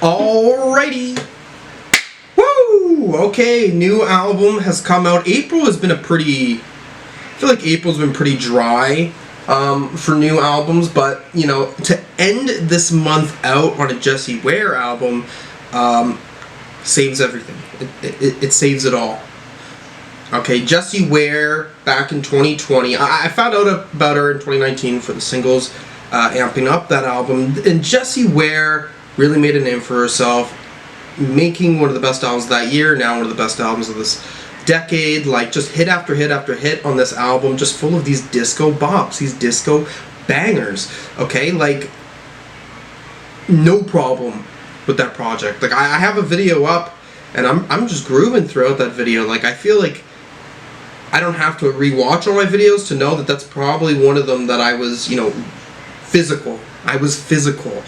Alrighty. Woo! Okay, new album has come out. April has been I feel like April's been pretty dry for new albums, but you know, to end this month out on a Jessie Ware album saves everything. It saves it all. Okay, Jessie Ware back in 2020. I found out about her in 2019 for the singles, amping up that album. And Jessie Ware really made a name for herself, making one of the best albums of that year, now one of the best albums of this decade. Like, just hit after hit after hit on this album, just full of these disco bops, these disco bangers. Okay, like, no problem with that project. Like, I have a video up, and I'm just grooving throughout that video. Like, I feel like I don't have to rewatch all my videos to know that that's probably one of them that I was, you know, physical. I was physical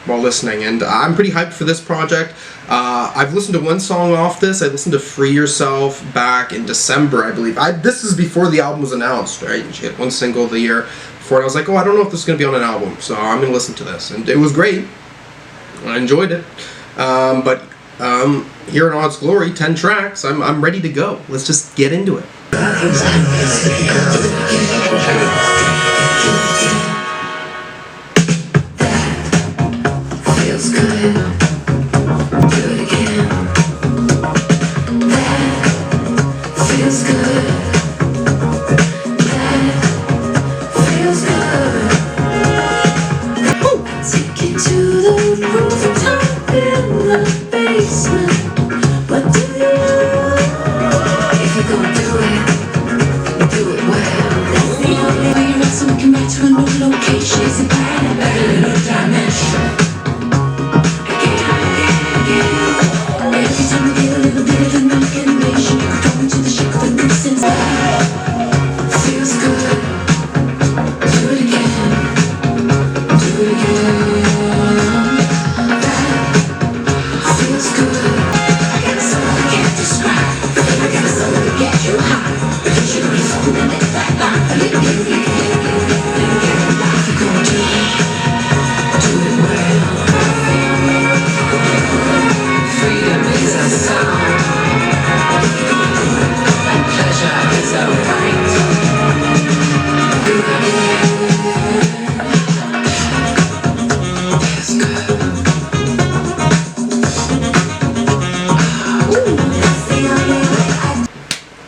while listening, and I'm pretty hyped for this project. I've listened to one song off this. I listened to Free Yourself back in December, I believe. This is before the album was announced, right? She had one single of the year before, and I was like, oh, I don't know if this is going to be on an album, so I'm going to listen to this. And it was great. I enjoyed it. But here in all its glory, 10 tracks, I'm ready to go. Let's just get into it. Feels good. Do it again. That feels good. That feels good. Take you to the rooftop in the basement. What do you want? If you're gonna do it well. That's the only way you're out, so we can back to a new location. It's a better new dimension. Every time we get a little bit of imagination, you could throw into the shake of a new sense. Feels good. Do it again. Do it again. That feels good. I got a soul I can't describe. I got a soul to get you high. Because you're gonna soul and let that line. If you're gonna do it well. Freedom is a song, and pleasure is a right. Feels good.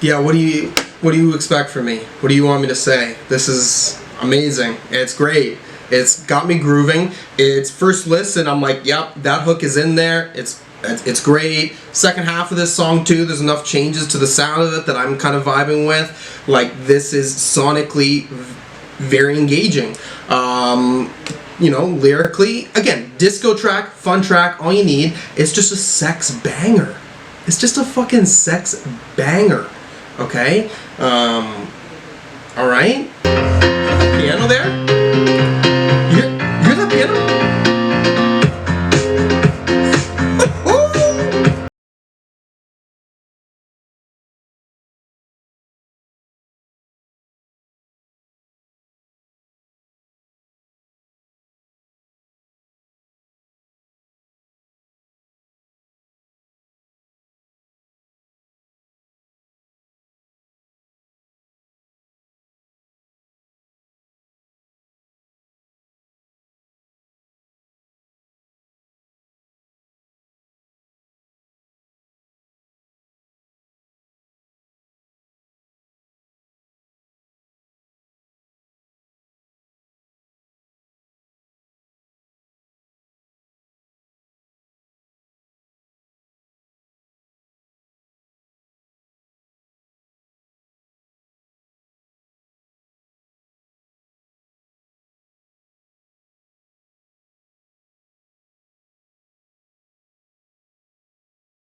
Yeah, what do you expect from me? What do you want me to say? This is amazing. It's great. It's got me grooving. It's first listen, I'm like, yep, that hook is in there. It's great. Second half of this song too, there's enough changes to the sound of it that I'm kind of vibing with. Like, this is sonically very engaging. You know, lyrically, again, disco track, fun track, all you need. It's just a sex banger. It's just a fucking sex banger. Okay? Alright? Piano there? You hear that piano?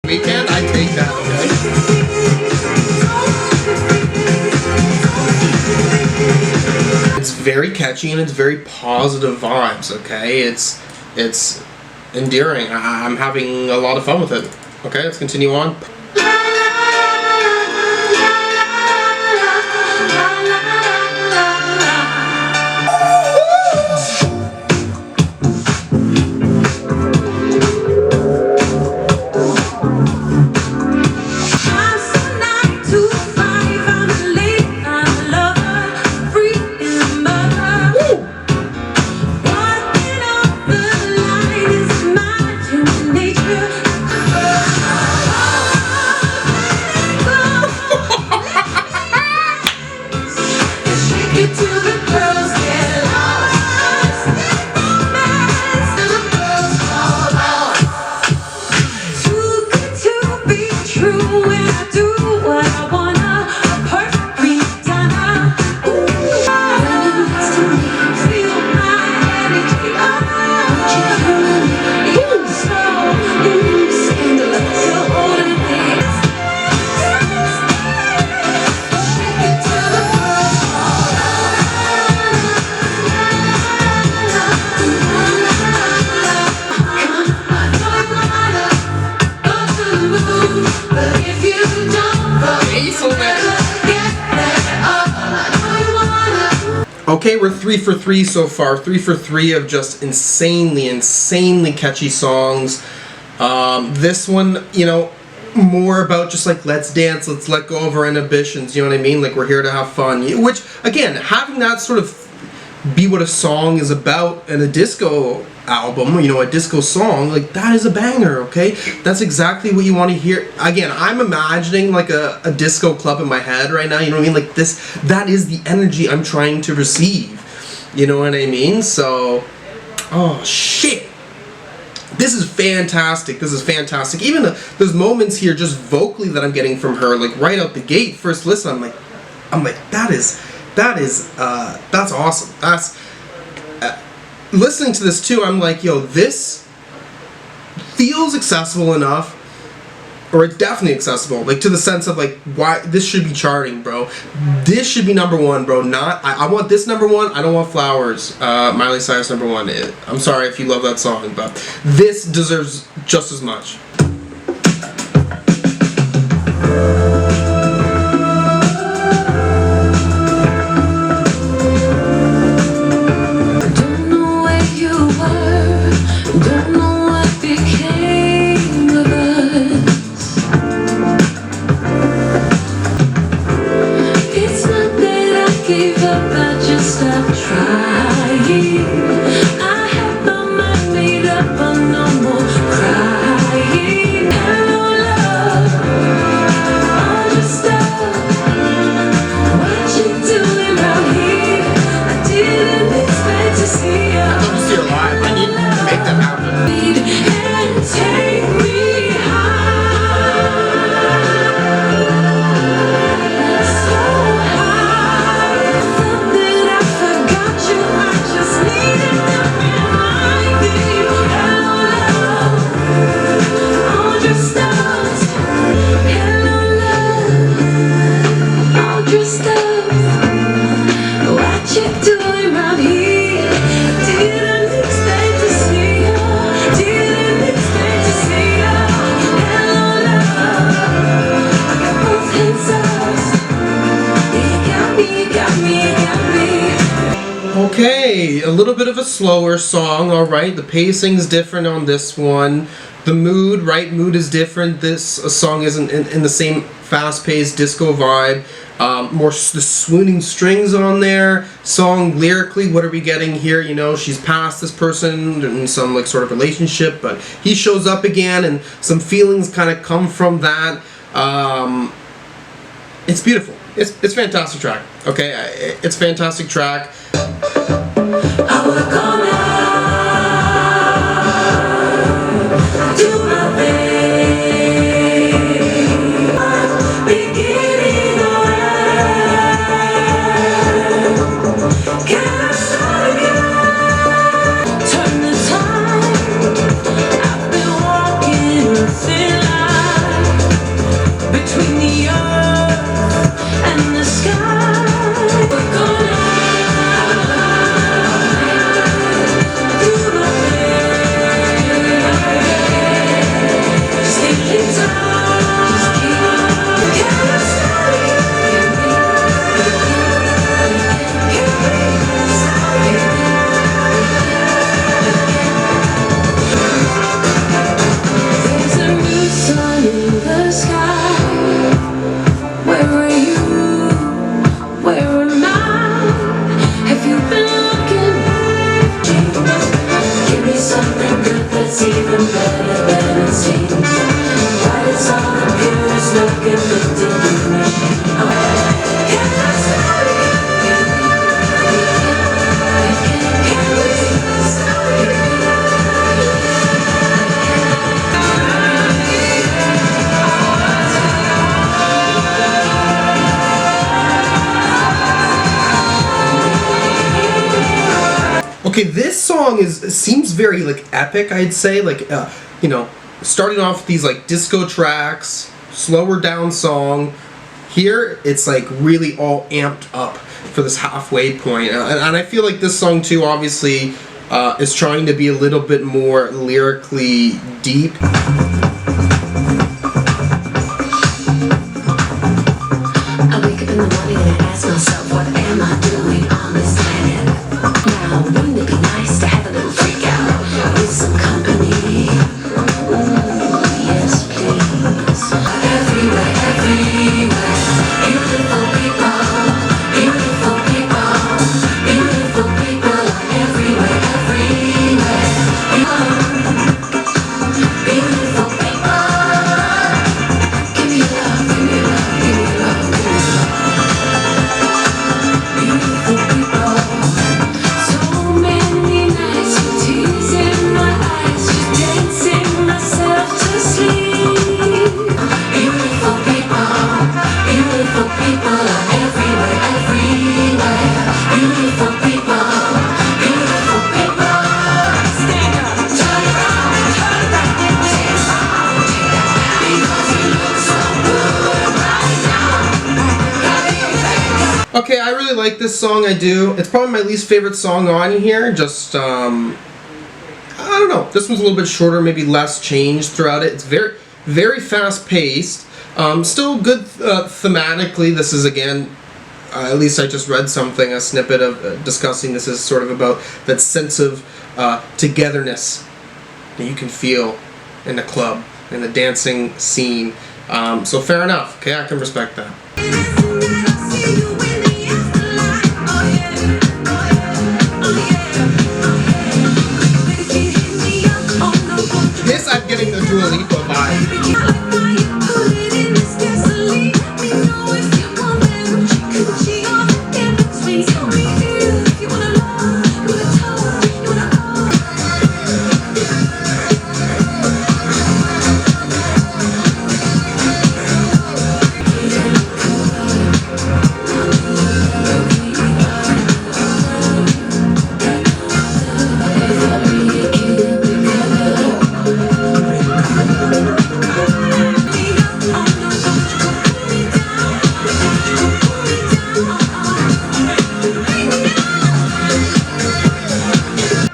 Weekend, I take that, okay? It's very catchy and it's very positive vibes, okay? It's endearing. I'm having a lot of fun with it. Okay, let's continue on. Okay, we're 3 for 3 so far. 3 for 3 of just insanely catchy songs. This one, you know, more about just like, let's dance, let's let go of our inhibitions, you know what I mean? Like, we're here to have fun. Which, again, having that sort of be what a song is about in a disco album, you know, a disco song, like, that is a banger, okay? That's exactly what you want to hear. Again, I'm imagining like a disco club in my head right now, you know what I mean? Like, that is the energy I'm trying to receive, you know what I mean? So, oh shit, this is fantastic. This is fantastic. Even those moments here, just vocally, that I'm getting from her, like right out the gate, first listen, I'm like, that's awesome. That's listening to this too. I'm like, yo, this feels accessible enough, or it's definitely accessible, like to the sense of like, why this should be charting, bro. This should be number one, bro. Not I want this number one. I don't want Flowers. Miley Cyrus number one. I'm sorry if you love that song, but this deserves just as much. Okay, a little bit of a slower song, alright. The pacing's different on this one. The mood, right? Mood is different. This song isn't in the same fast-paced disco vibe. More the swooning strings on there. Song lyrically, what are we getting here? You know, she's past this person in some like sort of relationship, but he shows up again, and some feelings kind of come from that. It's beautiful. It's fantastic track. Okay, it's fantastic track. I wanna come out, do my thing, beginning alright. Can I start again? Turn the time. I've been walking a thin line between the earth and the sky. We're gonna even better than it seems. But it's all the purest looking lifted in me. Can I start again? Can we start again? Okay, this song seems very like epic, I'd say, like you know, starting off with these like disco tracks, slower down song. Here it's like really all amped up for this halfway point, and I feel like this song too obviously is trying to be a little bit more lyrically deep. I wake up in the morning and I ask myself, what am I doing on this planet? I really like this song, I do. It's probably my least favorite song on here, just, I don't know. This one's a little bit shorter, maybe less change throughout it. It's very, very fast-paced. Still good thematically. This is, again, at least I just read something, a snippet of discussing this is sort of about that sense of togetherness that you can feel in the club, in the dancing scene. So fair enough. Okay, I can respect that. This I'm getting the Dua Lipa vibe.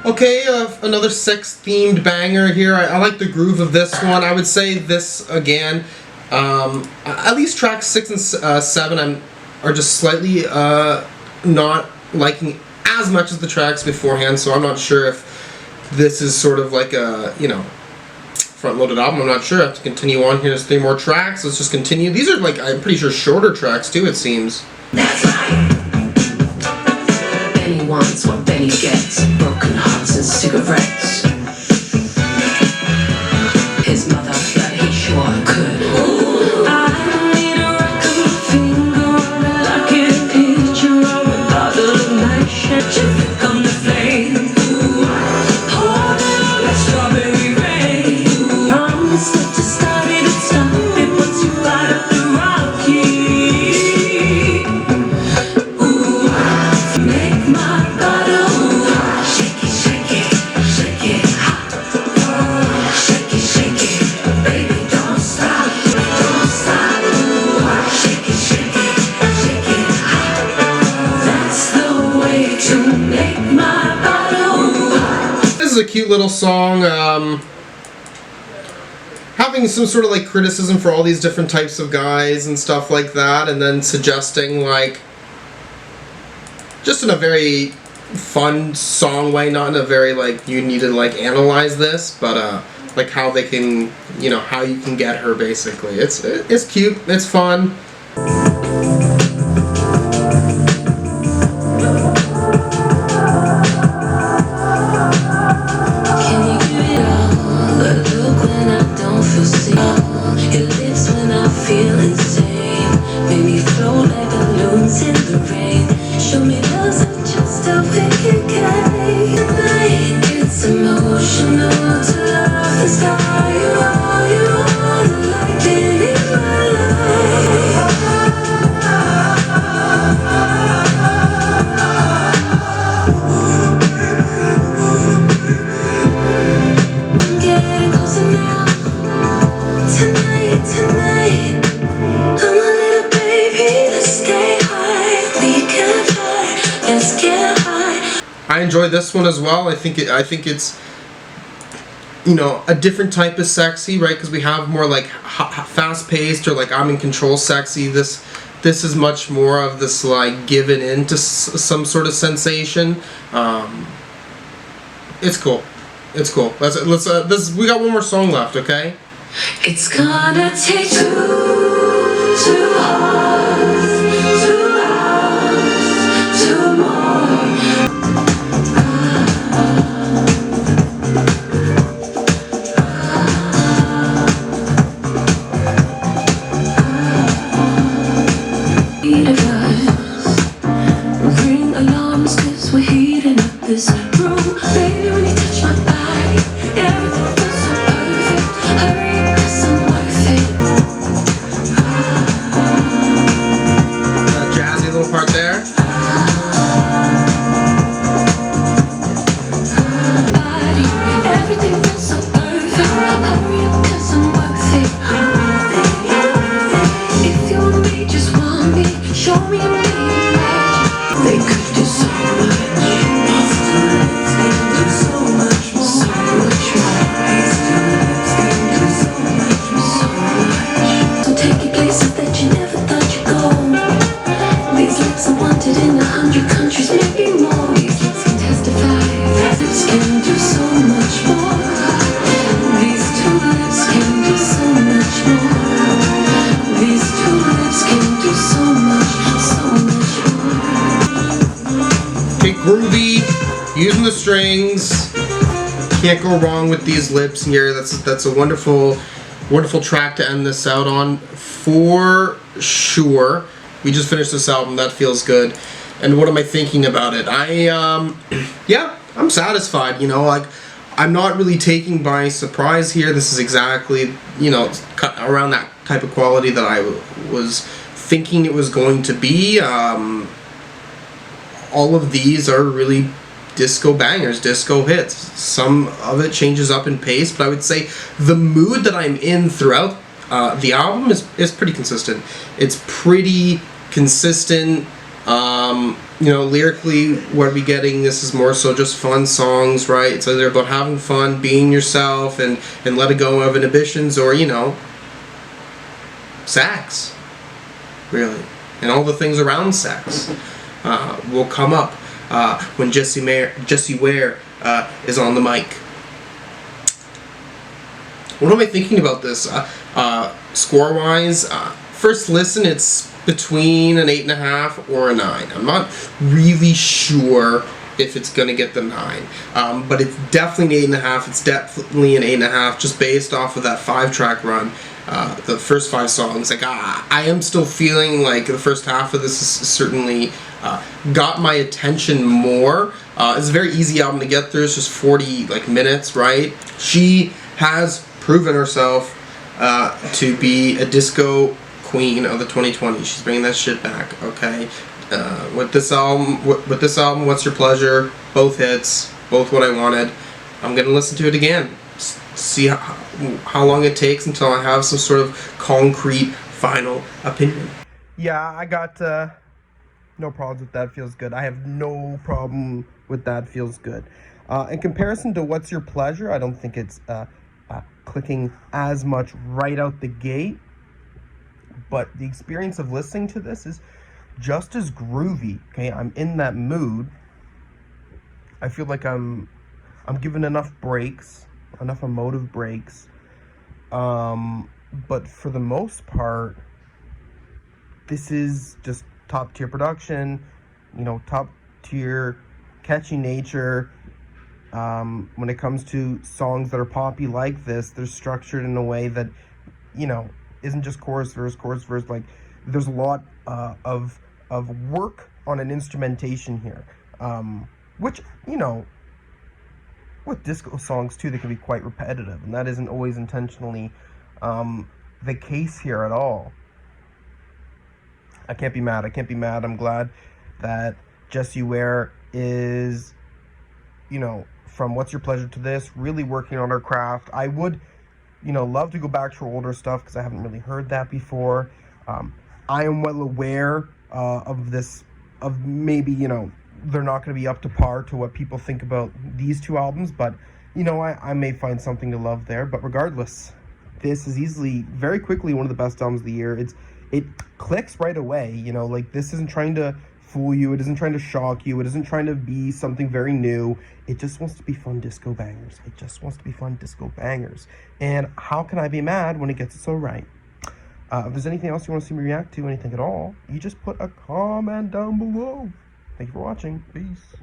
Okay, another sex-themed banger here. I like the groove of this one. I would say this, again, at least tracks 6 and 7 are just slightly not liking as much as the tracks beforehand, so I'm not sure if this is sort of like a, you know, front-loaded album. I'm not sure. I have to continue on here. There's 3 more tracks. Let's just continue. These are, like, I'm pretty sure shorter tracks, too, it seems. That's right. Benny wants what Benny gets. Broken hearts and cigarettes. His mother, but he sure could. I need a record finger on a lucky picture of a bottle of nightshade. Just come to flame. Hold on, that strawberry rain. Promise not to start it and stop it once you light up the rocky. Make my bottle shake it, shake it, shake it, hot. Shake it, shake it, baby, don't stop, don't stop. Shake it, shake it, shake it, hot. That's the way to make my bottle. This is a cute little song, having some sort of like criticism for all these different types of guys and stuff like that, and then suggesting, like, just in a very fun song way, not in a very like you need to like analyze this, but like how they can, you know, how you can get her basically. It's cute, it's fun. Can you give it all? The look when I don't feel seen. Your lips when I feel insane. Make me float like balloons in the rain. Show me love's not just a wicked game. Tonight it's emotional to love the sky. You are the lightning in my life. I'm getting closer now. Tonight. I'm a little baby. Let's stay high. We can fly. Let's get high. I enjoy this one as well. I think it's, you know, a different type of sexy, right? Because we have more like fast-paced or like I'm in control sexy. This is much more of this like giving in to some sort of sensation. It's cool. It's cool. Let's we got one more song left, okay? It's gonna take two hearts, 2 hours, 2 more. Ring alarms 'cause we're heating up this room. Baby, when you touch my body, everything feels so perfect. Hurry, 'cause I'm worth it. using the strings. Can't go wrong with these lips here. That's a wonderful track to end this out on for sure. We just finished this album. That feels good. And what am I thinking about it? Yeah, I'm satisfied. Like, I'm not really taken by surprise here. This is exactly, around that type of quality that I was thinking it was going to be. All of these are really disco bangers, disco hits. Some of it changes up in pace, but I would say the mood that I'm in throughout the album is pretty consistent. It's pretty consistent. Lyrically, what are we getting? This is more so just fun songs, right? It's either about having fun, being yourself, and letting go of inhibitions, or, sex, really. And all the things around sex will come up when Jessie Ware is on the mic. What am I thinking about this? Score-wise, first listen, it's between an 8.5 or a 9. I'm not really sure if it's going to get the 9. But it's definitely an 8.5. It's definitely an 8.5 just based off of that 5-track run. The first 5 songs. Like, I am still feeling like the first half of this is certainly got my attention more. It's a very easy album to get through. It's just 40 minutes, right? She has proven herself to be a disco queen of the 2020s. She's bringing that shit back. Okay, with this album, What's Your Pleasure? Both hits, both what I wanted. I'm gonna listen to it again. See how long it takes until I have some sort of concrete final opinion. Yeah, I got no problems with That Feels Good. I have no problem with That Feels Good. In comparison to What's Your Pleasure, I don't think it's clicking as much right out the gate. But the experience of listening to this is just as groovy. Okay, I'm in that mood. I feel like I'm given enough breaks, enough emotive breaks. But for the most part, this is just top tier production. Top tier catchy nature. When it comes to songs that are poppy like this, they're structured in a way that, isn't just chorus, verse. Like, there's a lot of work on an instrumentation here, which, with disco songs too, they can be quite repetitive, and that isn't always intentionally the case here at all. I can't be mad. I'm glad that Jessie Ware is, from What's Your Pleasure to this, really working on her craft. I would love to go back to her older stuff because I haven't really heard that before. I am well aware of this, of maybe, they're not going to be up to par to what people think about these two albums, but, I may find something to love there. But regardless, this is easily, very quickly, one of the best albums of the year. It clicks right away, this isn't trying to fool you, it isn't trying to shock you, it isn't trying to be something very new. It just wants to be fun disco bangers. And how can I be mad when it gets it so right? If there's anything else you want to see me react to, anything at all, you just put a comment down below. Thank you for watching. Peace.